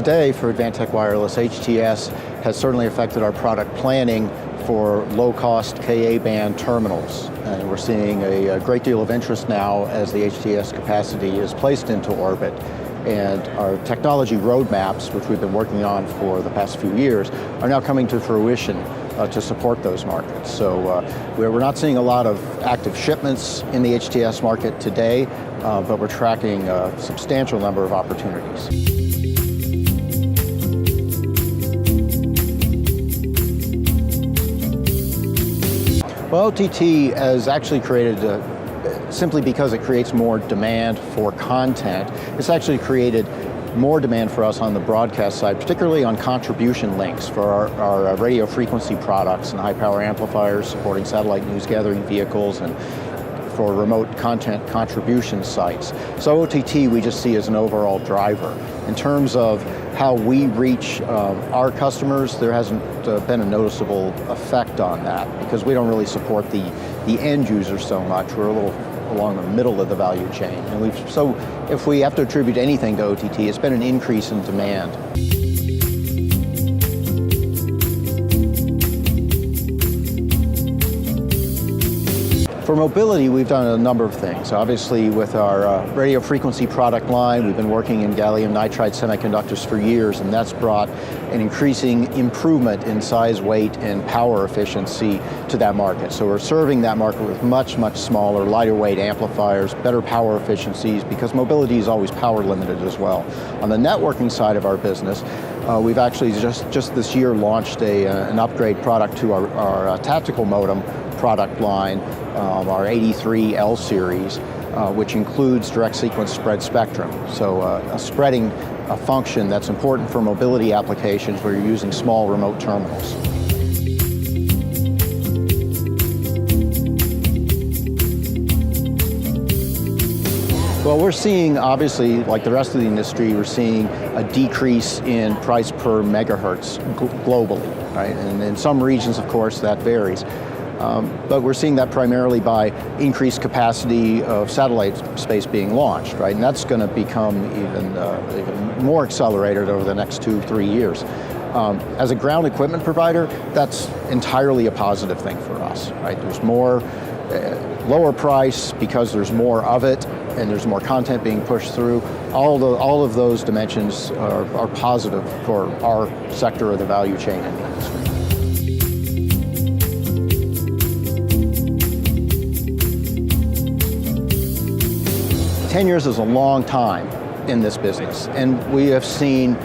today for Advantech Wireless, HTS has certainly affected our product planning for low-cost Ka-band terminals. And we're seeing a great deal of interest now as the HTS capacity is placed into orbit. And our technology roadmaps, which we've been working on for the past few years, are now coming to fruition to support those markets. So we're not seeing a lot of active shipments in the HTS market today, but we're tracking a substantial number of opportunities. Well, OTT has actually created, simply because it creates more demand for content, it's actually created more demand for us on the broadcast side, particularly on contribution links for our radio frequency products and high power amplifiers supporting satellite news gathering vehicles and for remote content contribution sites. So OTT we just see as an overall driver. In terms of how we reach our customers, there hasn't been a noticeable effect on that because we don't really support the end user so much. We're a little along the middle of the value chain. And so if we have to attribute anything to OTT, it's been an increase in demand. For mobility, we've done a number of things. Obviously, with our radio frequency product line, we've been working in gallium nitride semiconductors for years, and that's brought an increasing improvement in size, weight, and power efficiency to that market. So we're serving that market with much, much smaller, lighter weight amplifiers, better power efficiencies, because mobility is always power limited as well. On the networking side of our business, we've actually just this year launched an upgrade product to our tactical modem product line, our 83L series, which includes direct sequence spread spectrum. So spreading a function that's important for mobility applications where you're using small remote terminals. Well, we're seeing, obviously, like the rest of the industry, we're seeing a decrease in price per megahertz globally, right? And in some regions, of course, that varies. But we're seeing that primarily by increased capacity of satellite space being launched, right? And that's going to become even more accelerated over the next 2-3 years. As a ground equipment provider, that's entirely a positive thing for us, right? There's more, lower price because there's more of it, and there's more content being pushed through. All of those dimensions are positive for our sector of the value chain in the industry. 10 years is a long time in this business, and we have seen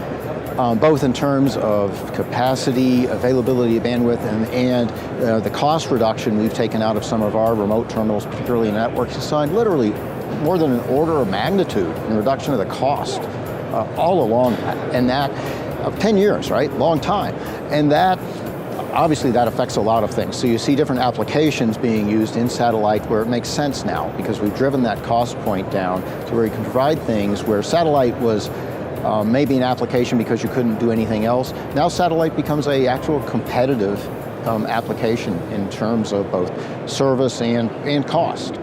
both in terms of capacity, availability of bandwidth, and the cost reduction we've taken out of some of our remote terminals, particularly in the networking side, literally more than an order of magnitude in reduction of the cost all along that. And that, 10 years, right? Long time. And that, obviously that affects a lot of things. So you see different applications being used in satellite where it makes sense now because we've driven that cost point down to where you can provide things where satellite was maybe an application because you couldn't do anything else. Now satellite becomes an actual competitive application in terms of both service and cost.